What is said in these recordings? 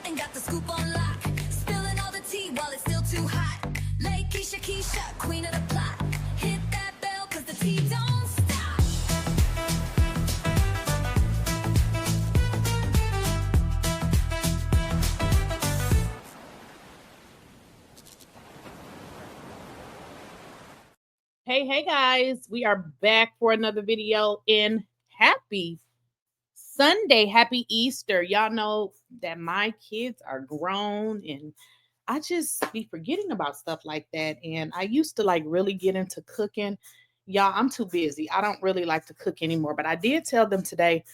and got the scoop on lock. Spilling all the tea while it's still too hot. Lakeysha Keysha, queen of the plot. Hit that bell cause the tea don't stop. Hey guys, we are back for another video in happy Sunday, happy Easter. Y'all know that my kids are grown and I just be forgetting about stuff like that. And I used to like really get into cooking. Y'all, I'm too busy. I don't really like to cook anymore, but I did tell them today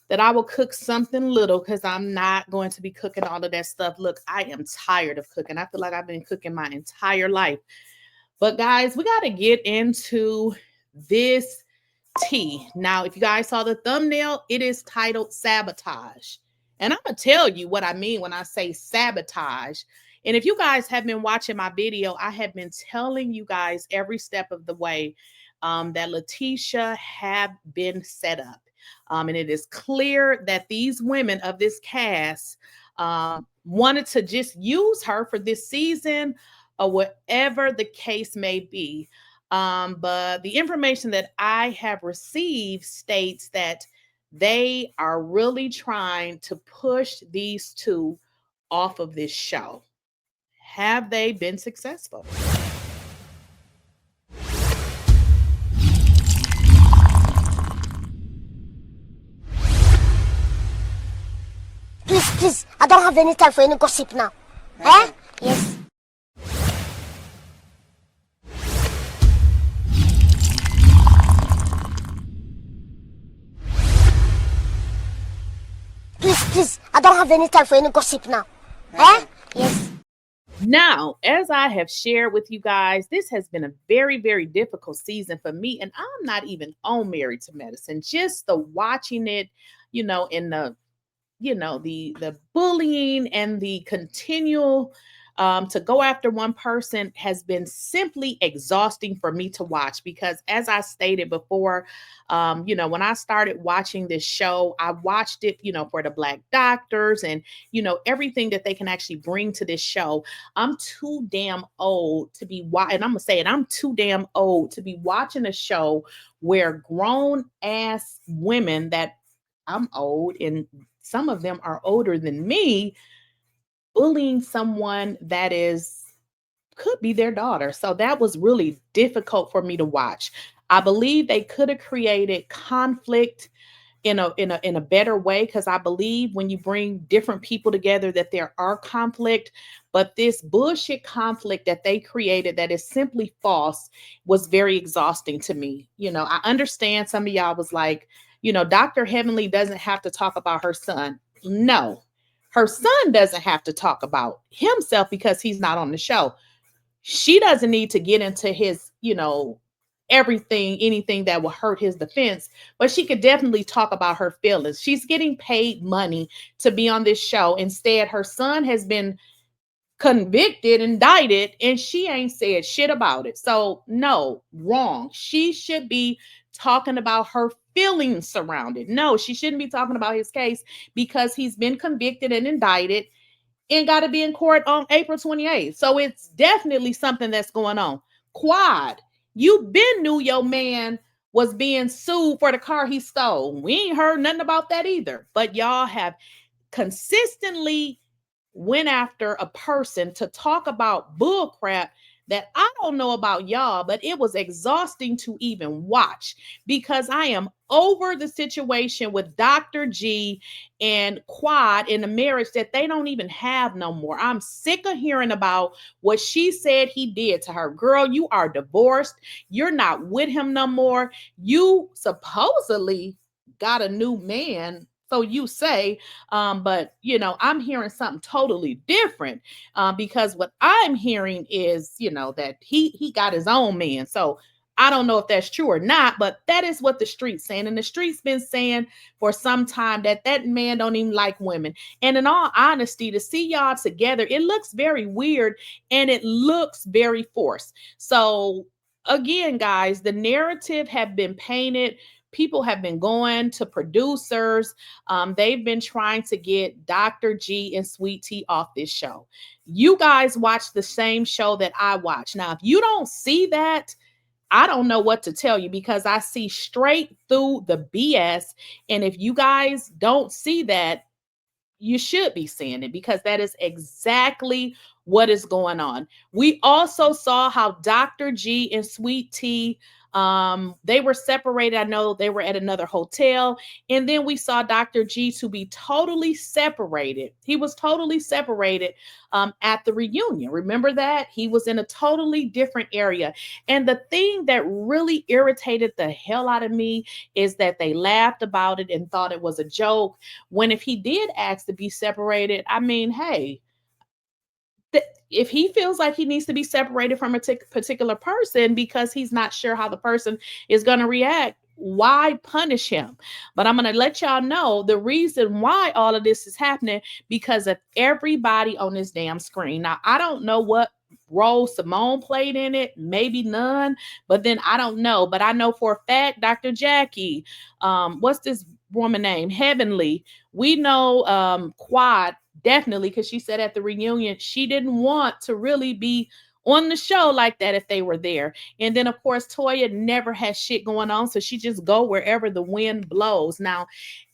that I will cook something little because I'm not going to be cooking all of that stuff. Look, I am tired of cooking. I feel like I've been cooking my entire life. But guys, we got to get into this tea. Now, if you guys saw the thumbnail, it is titled Sabotage. And I'm going to tell you what I mean when I say sabotage. And if you guys have been watching my video, I have been telling you guys every step of the way that Lateasha have been set up. And it is clear that these women of this cast wanted to just use her for this season or whatever the case may be. But the information that I have received states that they are really trying to push these two off of this show. Have they been successful? Please, I don't have any time for any gossip now. Eh? Yes. Please, I don't have any time for any gossip now. Eh? Yes. Now, as I have shared with you guys, this has been a very, very difficult season for me. And I'm not even on Married to Medicine. Just the watching it, in the the bullying and the continual to go after one person has been simply exhausting for me to watch because as I stated before, when I started watching this show, I watched it, for the Black doctors and, everything that they can actually bring to this show. I'm too damn old to be and I'm gonna say it, I'm too damn old to be watching a show where grown ass women that I'm old and some of them are older than me, bullying someone that could be their daughter. So that was really difficult for me to watch. I believe they could have created conflict in a better way because I believe when you bring different people together that there are conflict, but this bullshit conflict that they created that is simply false was very exhausting to me. I understand some of y'all was like, Dr. Heavenly doesn't have to talk about her son. No, her son doesn't have to talk about himself because he's not on the show. She doesn't need to get into his, anything that will hurt his defense, but she could definitely talk about her feelings. She's getting paid money to be on this show. Instead, her son has been convicted, indicted, and she ain't said shit about it. So no, wrong. She should be talking about her feelings surrounded. No, she shouldn't be talking about his case because he's been convicted and indicted and got to be in court on April 28th. So it's definitely something that's going on. Quad, you been knew your man was being sued for the car he stole. We ain't heard nothing about that either. But y'all have consistently went after a person to talk about bull crap that I don't know about y'all, but it was exhausting to even watch because I am over the situation with Dr. G and Quad in a marriage that they don't even have no more. I'm sick of hearing about what she said he did to her. Girl, you are divorced. You're not with him no more. You supposedly got a new man. So you say, but I'm hearing something totally different because what I'm hearing is, that he got his own man. So I don't know if that's true or not, but that is what the street's saying. And the street's been saying for some time that man don't even like women. And in all honesty, to see y'all together, it looks very weird and it looks very forced. So again, guys, the narrative have been painted people have been going to producers. They've been trying to get Dr. G and Sweet Tea off this show. You guys watch the same show that I watch. Now, if you don't see that, I don't know what to tell you, because I see straight through the BS. And if you guys don't see that, you should be seeing it, because that is exactly what is going on. We also saw how Dr. G and Sweet Tea, they were separated. I know they were at another hotel. And then we saw Dr. G to be totally separated. He was totally separated at the reunion. Remember that? He was in a totally different area. And the thing that really irritated the hell out of me is that they laughed about it and thought it was a joke, when if he did ask to be separated, I mean, hey, if he feels like he needs to be separated from a particular person because he's not sure how the person is going to react, why punish him? But I'm going to let y'all know the reason why all of this is happening, because of everybody on this damn screen. Now, I don't know what role Simone played in it, maybe none, but then I don't know. But I know for a fact, Dr. Jackie, what's this woman name? Heavenly. We know Quad, definitely, because she said at the reunion she didn't want to really be on the show like that if they were there. And then, of course, Toya never has shit going on, so she just go wherever the wind blows. Now,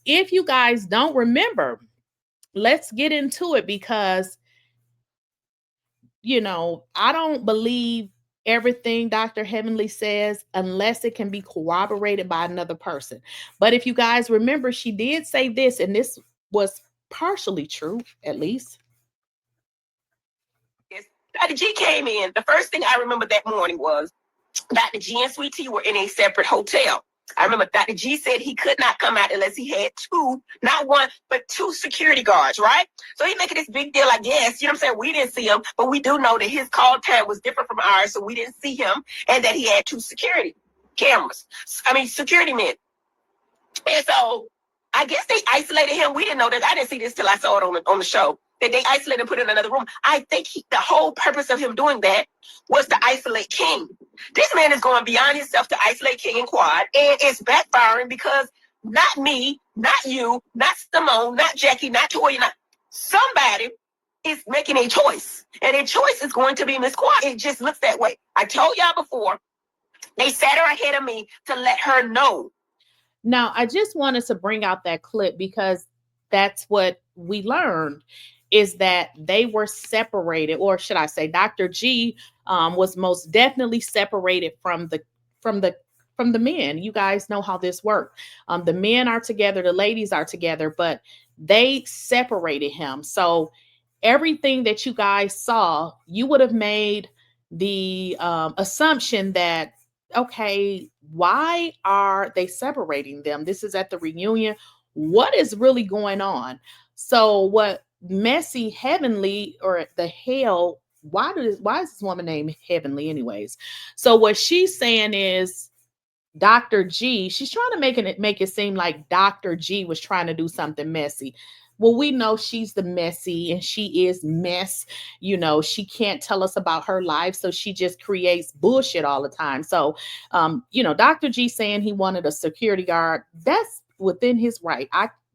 if you guys don't remember, let's get into it, because, you know, I don't believe everything Dr. Heavenly says unless it can be corroborated by another person. But if you guys remember, she did say this, and this was partially true, at least. Dr. G came in. The first thing I remember that morning was Dr. G and Sweet Tea were in a separate hotel. I remember Dr. G said he could not come out unless he had two, not one, but two security guards, right? So he's making this big deal, I guess. You know what I'm saying? We didn't see him, but we do know that his call time was different from ours, so we didn't see him, and that he had two security men. And so I guess they isolated him. We didn't know that. I didn't see this till I saw it on the show, that they isolated and put in another room. I think the whole purpose of him doing that was to isolate King. This man is going beyond himself to isolate King and Quad, and it's backfiring, because not me, not you, not Simone, not Jackie, not Toya, not somebody is making a choice, and a choice is going to be Miss Quad. It just looks that way. I told y'all before, they sat her ahead of me to let her know. Now, I just wanted to bring out that clip, because that's what we learned, is that they were separated, or should I say Dr. G was most definitely separated from the men. You guys know how this works. The men are together, the ladies are together, but they separated him. So everything that you guys saw, you would have made the assumption that, okay, why are they separating them? This is at the reunion. What is really going on? So what Messy Heavenly, or the hell, why is this woman named Heavenly anyways? So what she's saying is Dr. G, she's trying to make it seem like Dr. G was trying to do something messy. Well, we know she's the messy, and she is mess. You know, she can't tell us about her life, so she just creates bullshit all the time. So, you know, Dr. G saying he wanted a security guard, that's within his right.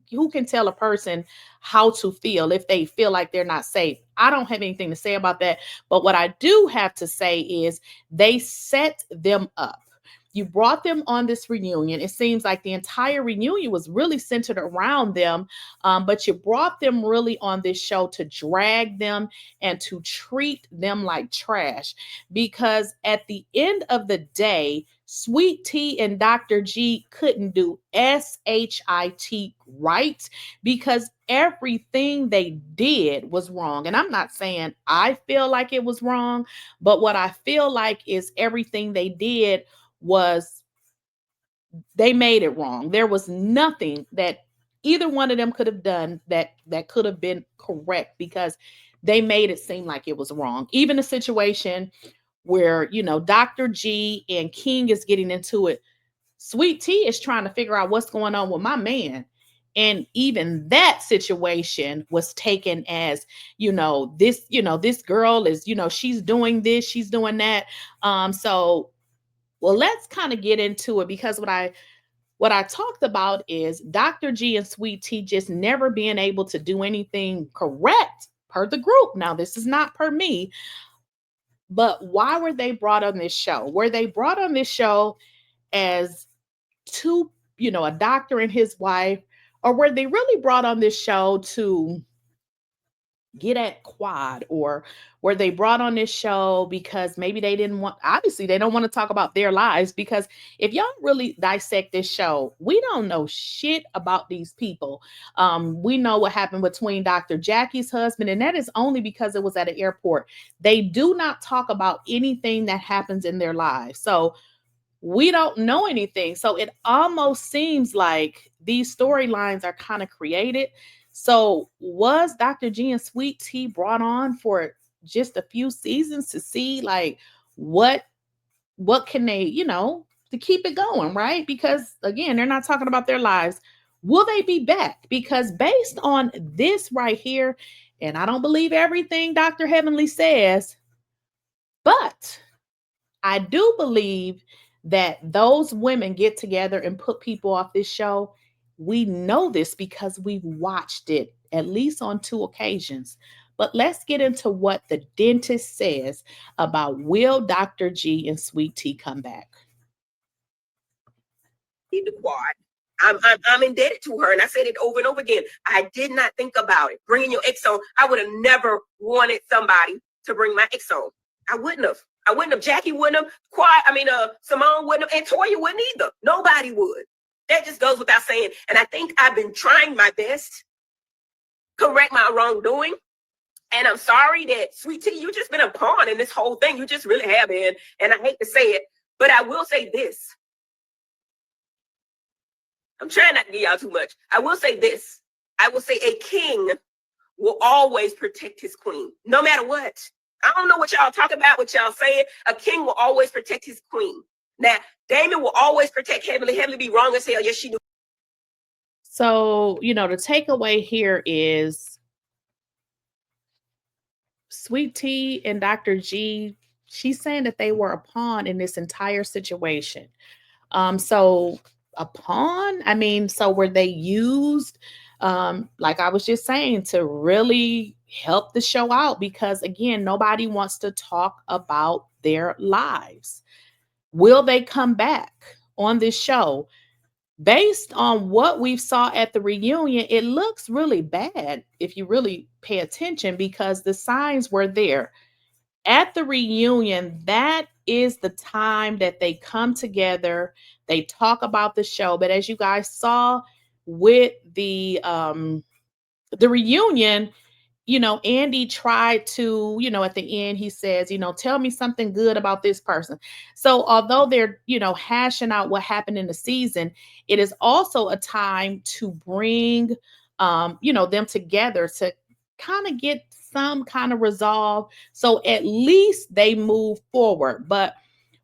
Who can tell a person how to feel if they feel like they're not safe? I don't have anything to say about that. But what I do have to say is they set them up. You brought them on this reunion. It seems like the entire reunion was really centered around them, but you brought them really on this show to drag them and to treat them like trash. Because at the end of the day, Sweet Tea and Dr. G couldn't do SHIT right, because everything they did was wrong. And I'm not saying I feel like it was wrong, but what I feel like is everything they did was, they made it wrong. There was nothing that either one of them could have done that could have been correct, because they made it seem like it was wrong. Even a situation where, you know, Dr. G and King is getting into it. Sweet Tea is trying to figure out what's going on with my man. And even that situation was taken as, this girl is, she's doing this, she's doing that. So, well, let's kind of get into it, because what what I talked about is Dr. G and Sweet Tea just never being able to do anything correct per the group. Now, this is not per me, but why were they brought on this show? Were they brought on this show as two, a doctor and his wife, or were they really brought on this show to get at Quad, or were they brought on this show because maybe they didn't want, obviously they don't want to talk about their lives, because if y'all really dissect this show, we don't know shit about these people. We know what happened between Dr. Jackie's husband, and that is only because it was at an airport. They do not talk about anything that happens in their lives. So we don't know anything. So it almost seems like these storylines are kind of created. So was Dr. G and Sweet Tea brought on for just a few seasons to see like what can they, to keep it going, right? Because again, they're not talking about their lives. Will they be back? Because based on this right here, and I don't believe everything Dr. Heavenly says, but I do believe that those women get together and put people off this show. We know this because we've watched it at least on 2 occasions. But let's get into what the dentist says about will Dr. G and Sweet Tea come back. In the Quad. I'm indebted to her, and I said it over and over again. I did not think about it. Bringing your ex on, I would have never wanted somebody to bring my ex on. I wouldn't have. Jackie wouldn't have. Simone wouldn't have, and Toya wouldn't either. Nobody would. That just goes without saying. And I think I've been trying my best to correct my wrongdoing. And I'm sorry that, Sweet Tea, you just been a pawn in this whole thing. You just really have been. And I hate to say it, but I will say this. I'm trying not to give y'all too much. I will say this. I will say a king will always protect his queen, no matter what. I don't know what y'all talk about, what y'all saying. A king will always protect his queen. Now, Damon will always protect Heavenly. Heavenly be wrong as hell. Yes, she do. So, the takeaway here is Sweet Tea and Dr. G, she's saying that they were a pawn in this entire situation. So a pawn? So were they used, like I was just saying, to really help the show out? Because again, nobody wants to talk about their lives. Will they come back on this show? Based on what we saw at the reunion, it looks really bad if you really pay attention, because the signs were there. At the reunion, that is the time that they come together, they talk about the show. But as you guys saw with the reunion, Andy tried to, at the end, he says, tell me something good about this person. So although they're, hashing out what happened in the season, it is also a time to bring, them together to kind of get some kind of resolve. So at least they move forward. But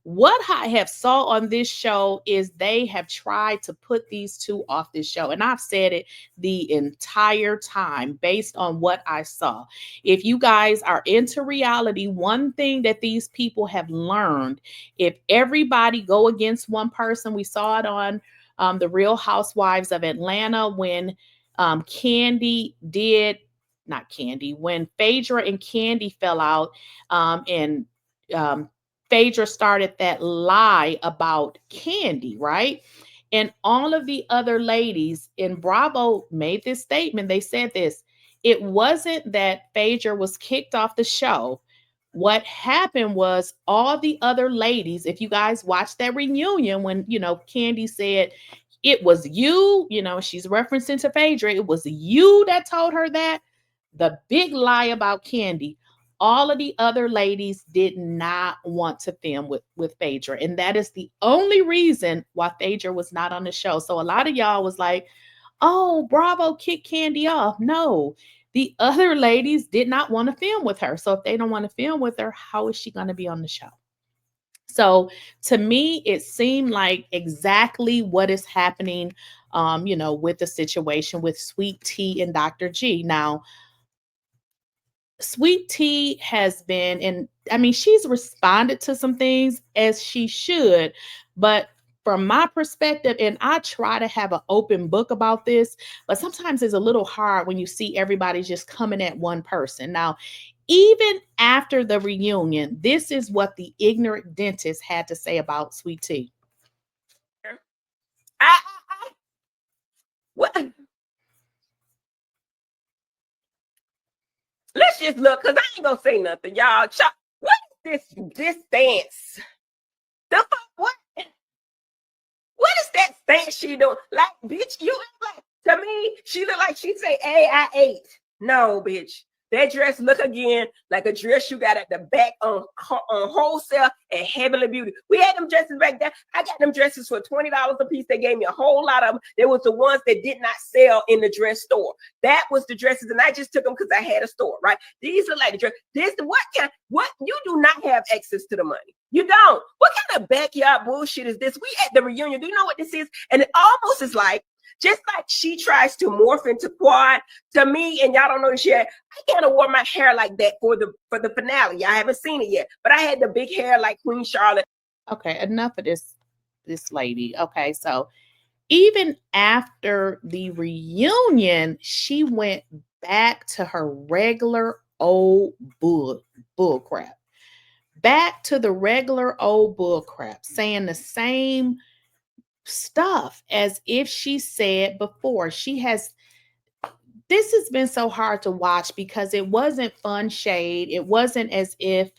what I have saw on this show is they have tried to put these two off this show. And I've said it the entire time based on what I saw. If you guys are into reality, one thing that these people have learned, if everybody go against one person, we saw it on the Real Housewives of Atlanta when when Fedra and Candy fell out, and Phaedra started that lie about Candy, right? And all of the other ladies in Bravo made this statement. They said this. It wasn't that Phaedra was kicked off the show. What happened was all the other ladies, if you guys watched that reunion when, Candy said, it was you, she's referencing to Phaedra, it was you that told her that. The big lie about Candy. All of the other ladies did not want to film with Phaedra. And that is the only reason why Phaedra was not on the show. So a lot of y'all was like, oh, Bravo kicked Candy off. No, the other ladies did not want to film with her. So if they don't want to film with her, how is she going to be on the show? So to me, it seemed like exactly what is happening, with the situation with Sweet Tea and Dr. G. Now, Sweet Tea has been, and she's responded to some things as she should, but from my perspective, and I try to have an open book about this, but sometimes it's a little hard when you see everybody just coming at one person. Now, even after the reunion, this is what the ignorant dentist had to say about Sweet Tea. What? Let's just look, because I ain't gonna say nothing, y'all. What is this stance? The fuck? What? What is that stance she doing? Like, bitch, you like, to me, she look like she say, hey, I ate. No, bitch. That dress look again like a dress you got at the back on wholesale and Heavenly Beauty. We had them dresses back there. I got them dresses for $20 a piece. They gave me a whole lot of them. There was the ones that did not sell in the dress store. That was the dresses, and I just took them because I had a store, right? These look like the dress. What you do not have access to the money. You don't. What kind of backyard bullshit is this? We at the reunion. Do you know what this is? And it almost is like, just like she tries to morph into Quad, to me, and y'all don't know this yet, I kind of wore my hair like that for the finale. I haven't seen it yet, but I had the big hair like Queen Charlotte. Okay, enough of this lady. Okay, so even after the reunion, she went back to her regular old bull crap. Back to the regular old bull crap, saying the same stuff as if she said before. This has been so hard to watch because it wasn't fun shade. It wasn't as if,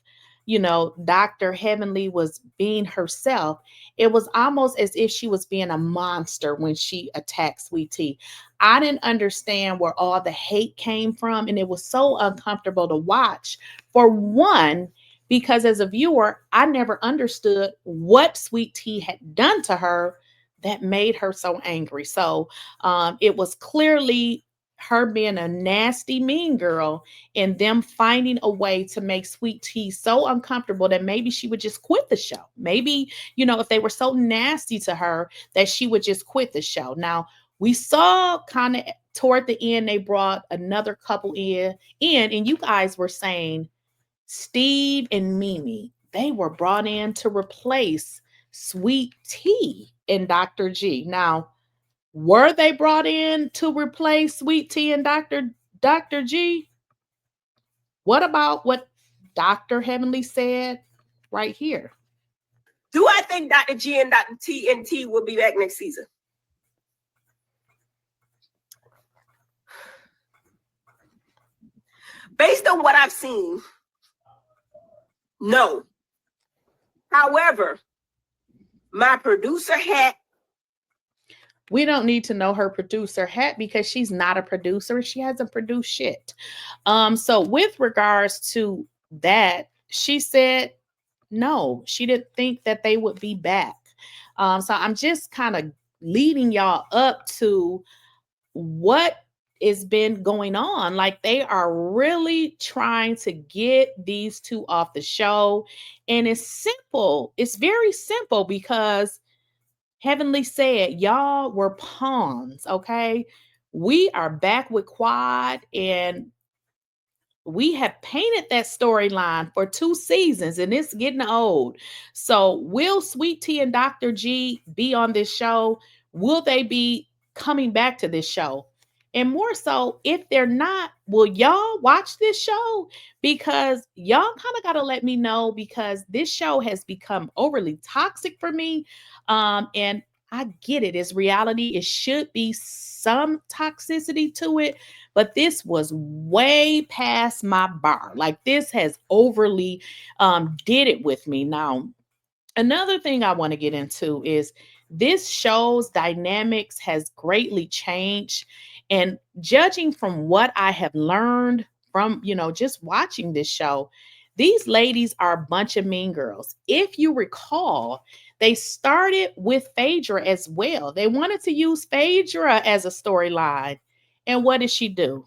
Dr. Heavenly was being herself. It was almost as if she was being a monster when she attacked Sweet Tea. I didn't understand where all the hate came from, and it was so uncomfortable to watch. For one, because as a viewer, I never understood what Sweet Tea had done to her that made her so angry. So it was clearly her being a nasty, mean girl and them finding a way to make Sweet Tea so uncomfortable that maybe she would just quit the show. Maybe, if they were so nasty to her that she would just quit the show. Now, we saw kind of toward the end, they brought another couple in, and you guys were saying Steve and Mimi, they were brought in to replace Sweet Tea and Dr. G. Now, were they brought in to replace Sweet Tea and Dr. G? What about what Dr. Heavenly said right here? Do I think Dr. G and Dr. T will be back next season? Based on what I've seen, no. However, my producer hat. We don't need to know her producer hat because she's not a producer. She hasn't produced shit. So with regards to that, she said no, she didn't think that they would be back. So I'm just kind of leading y'all up to what has been going on. Like, they are really trying to get these two off the show. And it's simple. It's very simple because Heavenly said, y'all were pawns, okay? We are back with Quad, and we have painted that storyline for 2 seasons, and it's getting old. So will Sweet Tea and Dr. G be on this show? Will they be coming back to this show? And more so, if they're not, will y'all watch this show? Because y'all kind of got to let me know, because this show has become overly toxic for me. And I get it. It's reality. It should be some toxicity to it, but this was way past my bar. Like, this has overly did it with me. Now, another thing I want to get into is this show's dynamics has greatly changed. And judging from what I have learned from, just watching this show, these ladies are a bunch of mean girls. If you recall, they started with Fedra as well. They wanted to use Fedra as a storyline. And what did she do?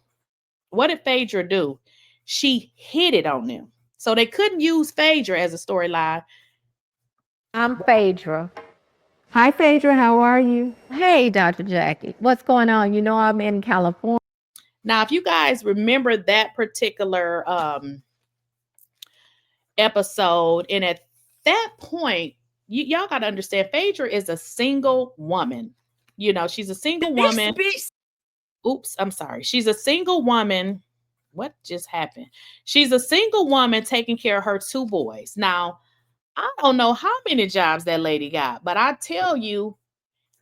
What did Fedra do? She hit it on them. So they couldn't use Fedra as a storyline. I'm Fedra. Hi, Fedra. How are you? Hey, Dr. Jackie. What's going on? I'm in California. Now, if you guys remember that particular episode, and at that point, y'all got to understand, Phaedra is a single woman. You know, she's a single woman. Oops, I'm sorry. She's a single woman. What just happened? She's a single woman taking care of her 2 boys. Now, I don't know how many jobs that lady got, but I tell you,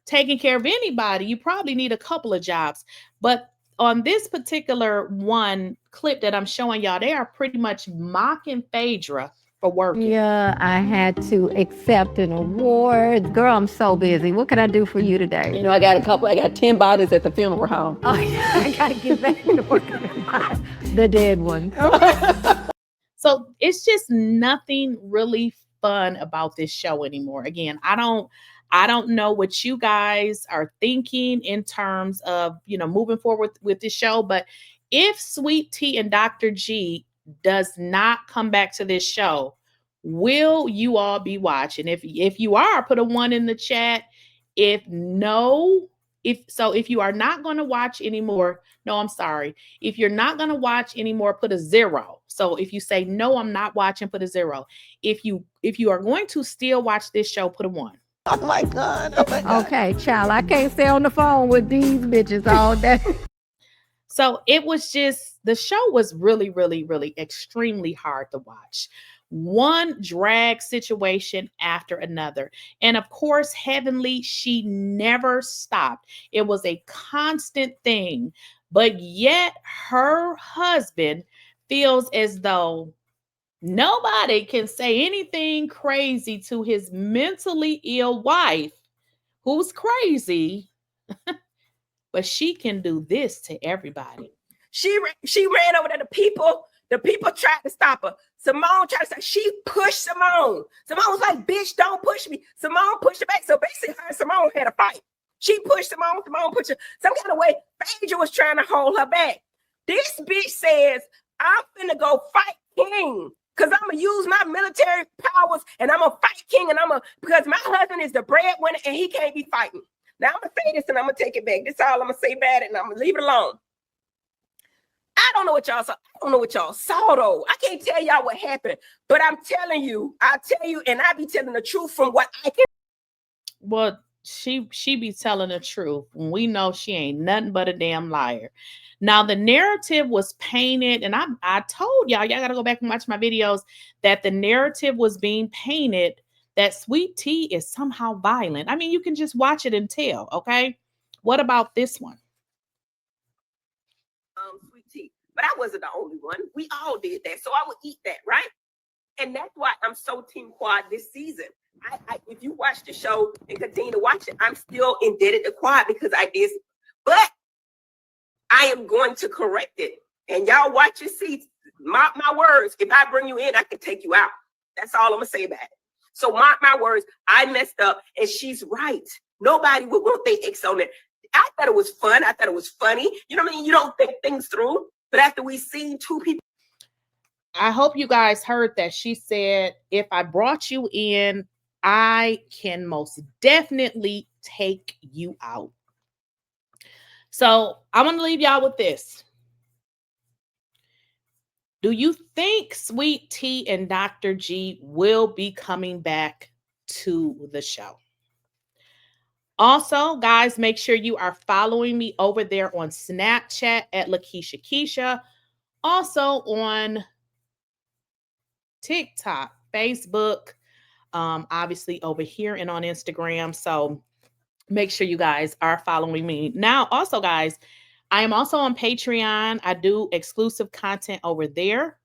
taking care of anybody, you probably need a couple of jobs. But on this particular one clip that I'm showing y'all, they are pretty much mocking Phaedra for working. Yeah, I had to accept an award. Girl, I'm so busy. What can I do for you today? You know, I got 10 bodies at the funeral home. Oh, yeah, I gotta get back to work. The dead one. So it's just nothing really fun about this show anymore. Again, I don't know what you guys are thinking in terms of, you know, moving forward with this show, but if Sweet Tea and Dr. G does not come back to this show, will you all be watching? If you are, put a 1 in the chat. If you are not going to watch anymore, no, I'm sorry. If you're not going to watch anymore, put a 0. So if you say no, I'm not watching, put a 0. If you are going to still watch this show, put a 1. Oh my God. Oh my God. Okay, child, I can't stay on the phone with these bitches all day. So it was just, the show was really, really, really extremely hard to watch. One drag situation after another. And of course, Heavenly, she never stopped. It was a constant thing. But yet her husband feels as though nobody can say anything crazy to his mentally ill wife, who's crazy, but she can do this to everybody. She ran over to the people. The people tried to stop her. Simone tried to stop. She pushed Simone. Simone was like, bitch, don't push me. Simone pushed her back. So basically her and Simone had a fight. She pushed Simone. Simone pushed her. Some kind of way, Phaedra was trying to hold her back. This bitch says, I'm finna go fight King. Because I'm going to use my military powers and I'm going to fight King. And because my husband is the breadwinner and he can't be fighting. Now I'm going to say this and I'm going to take it back. This is all I'm going to say about it and I'm going to leave it alone. I don't know what y'all saw. I don't know what y'all saw though. I can't tell y'all what happened, but I'm telling you, I'll tell you, and I be telling the truth from what I can. Well, she be telling the truth. We know she ain't nothing but a damn liar. Now the narrative was painted, and I told y'all got to go back and watch my videos, that the narrative was being painted that Sweet Tea is somehow violent. I mean, you can just watch it and tell, okay? What about this one? Sweet Tea. But I wasn't the only one. We all did that. So I would eat that, right? And that's why I'm so Team Quad this season. If you watch the show and continue to watch it, I'm still indebted to Quad because I did. But I am going to correct it. And y'all watch your seats. Mark my words. If I bring you in, I can take you out. That's all I'm going to say about it. So mark my words. I messed up and she's right. Nobody would want their ex on it. I thought it was fun. I thought it was funny. You know what I mean? You don't think things through. But after we seen 2 people. I hope you guys heard that. She said, if I brought you in, I can most definitely take you out. So I'm going to leave y'all with this. Do you think Sweet Tea and Dr. G will be coming back to the show? Also, guys, make sure you are following me over there on Snapchat at Lakeysha Keysha. Also on TikTok, Facebook, obviously over here and on Instagram. So make sure you guys are following me. Now, also, guys, I am also on Patreon. I do exclusive content over there.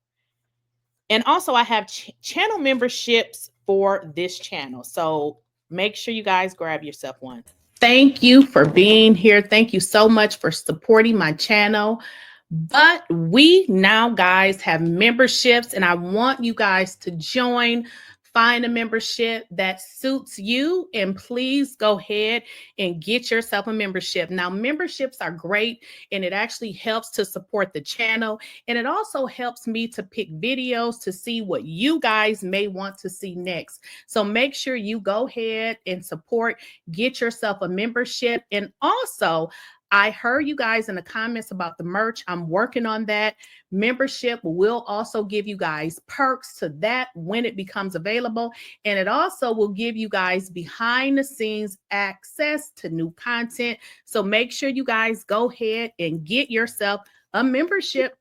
And also I have channel memberships for this channel. So make sure you guys grab yourself one. Thank you for being here. Thank you so much for supporting my channel. But we now, guys, have memberships, and I want you guys to join. Find a membership that suits you, and please go ahead and get yourself a membership. Now, memberships are great, and it actually helps to support the channel, and it also helps me to pick videos to see what you guys may want to see next. So make sure you go ahead and support, get yourself a membership, and also I heard you guys in the comments about the merch. I'm working on that. Membership will also give you guys perks to that when it becomes available. And it also will give you guys behind the scenes access to new content. So make sure you guys go ahead and get yourself a membership.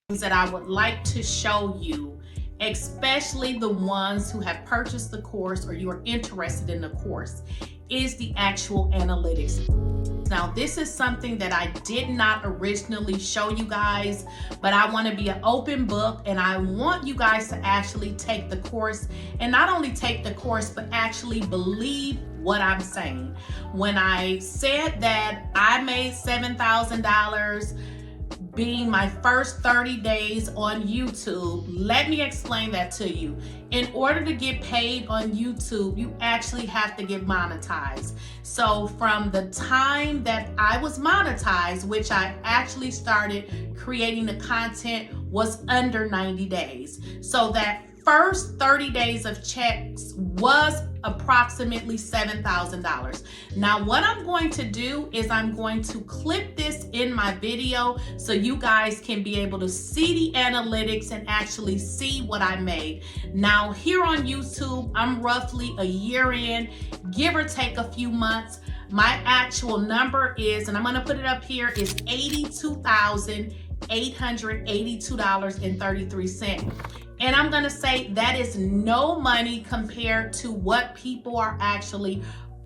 That I would like to show you, especially the ones who have purchased the course or you are interested in the course, is the actual analytics. Now, this is something that I did not originally show you guys, but I want to be an open book and I want you guys to actually take the course, and not only take the course, but actually believe what I'm saying. When I said that I made $7,000 being my first 30 days on YouTube, let me explain that to you. In order to get paid on YouTube, you actually have to get monetized. So from the time that I was monetized, which I actually started creating the content, was under 90 days. So that first 30 days of checks was approximately $7,000. Now, what I'm going to do is I'm going to clip this in my video so you guys can be able to see the analytics and actually see what I made. Now, here on YouTube, I'm roughly a year in, give or take a few months. My actual number is, and I'm going to put it up here, is $82,882.33. And I'm gonna say that is no money compared to what people are actually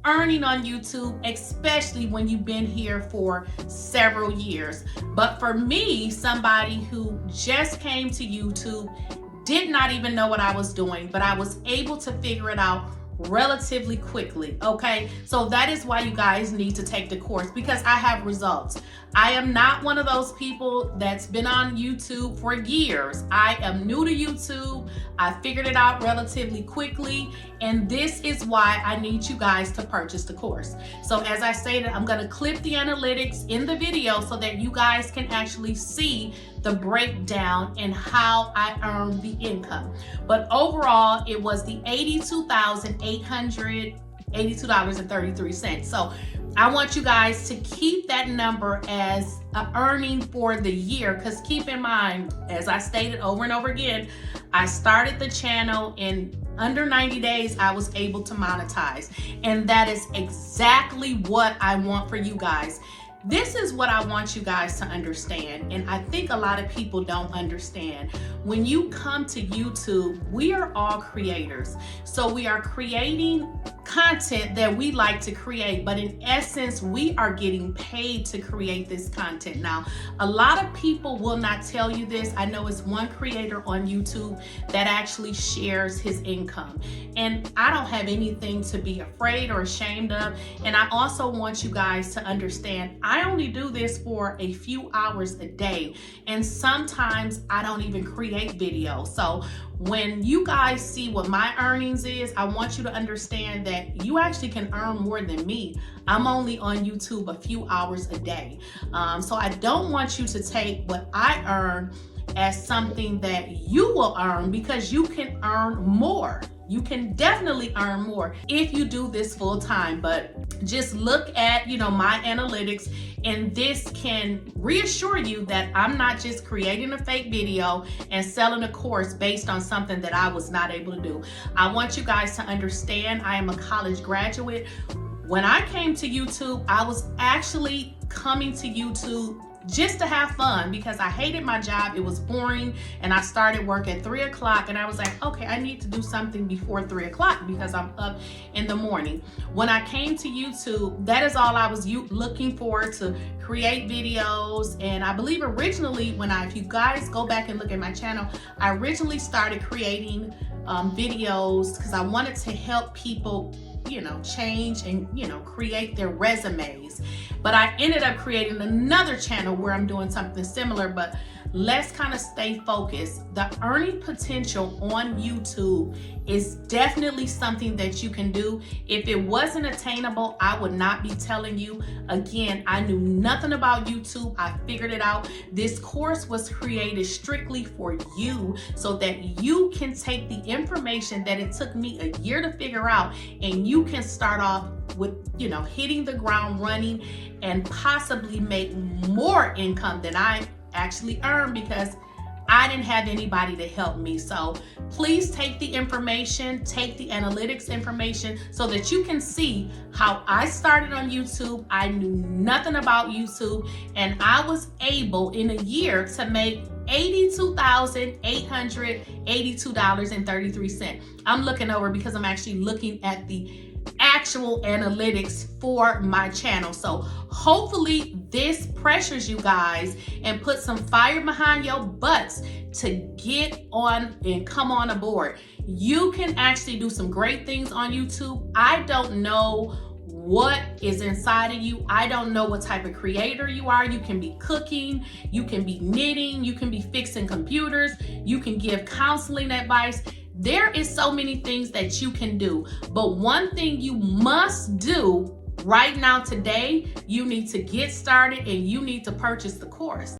earning on YouTube, especially when you've been here for several years. But for me, somebody who just came to YouTube, did not even know what I was doing, but I was able to figure it out relatively quickly. Okay, so that is why you guys need to take the course, because I have results. I am not one of those people that's been on YouTube for years. I am new to YouTube. I figured it out relatively quickly, and this is why I need you guys to purchase the course. So as I stated, I'm going to clip the analytics in the video so that you guys can actually see the breakdown and how I earned the income. But overall, it was the $82,882.33. So I want you guys to keep that number as an earning for the year, because keep in mind, as I stated over and over again, I started the channel in under 90 days, I was able to monetize. And that is exactly what I want for you guys. This is what I want you guys to understand, and I think a lot of people don't understand. When you come to YouTube, we are all creators. So we are creating content that we like to create, but in essence, we are getting paid to create this content. Now, a lot of people will not tell you this. I know it's one creator on YouTube that actually shares his income, and I don't have anything to be afraid or ashamed of. And I also want you guys to understand, I only do this for a few hours a day, and sometimes I don't even create videos. So when you guys see what my earnings is, I want you to understand that you actually can earn more than me. I'm only on YouTube a few hours a day. So I don't want you to take what I earn as something that you will earn, because you can earn more. You can definitely earn more if you do this full time. But just look at, my analytics, and this can reassure you that I'm not just creating a fake video and selling a course based on something that I was not able to do. I want you guys to understand, I am a college graduate. When I came to YouTube, I was actually coming to YouTube just to have fun, because I hated my job. It was boring, and I started work at 3 o'clock, and I was like, okay, I need to do something before 3 o'clock because I'm up in the morning. When I came to YouTube, that is all I was looking for, to create videos. And I believe originally, if you guys go back and look at my channel, I originally started creating videos because I wanted to help people change and create their resumes. But I ended up creating another channel where I'm doing something similar, but let's kind of stay focused. The earning potential on YouTube is definitely something that you can do. If it wasn't attainable, I would not be telling you. Again, I knew nothing about YouTube. I figured it out. This course was created strictly for you, so that you can take the information that it took me a year to figure out, and you can start off with, you know, hitting the ground running and possibly make more income than I actually earn because I didn't have anybody to help me. So please take the information, take the analytics information so that you can see how I started on YouTube. I knew nothing about YouTube, and I was able in a year to make $82,882.33. I'm looking over because I'm actually looking at the actual analytics for my channel. So hopefully this pressures you guys and put some fire behind your butts to get on and come on aboard. You can actually do some great things on YouTube. I don't know what is inside of you. I don't know what type of creator you are. You can be cooking, you can be knitting, you can be fixing computers, you can give counseling advice. There is so many things that you can do, but one thing you must do right now today, you need to get started and you need to purchase the course.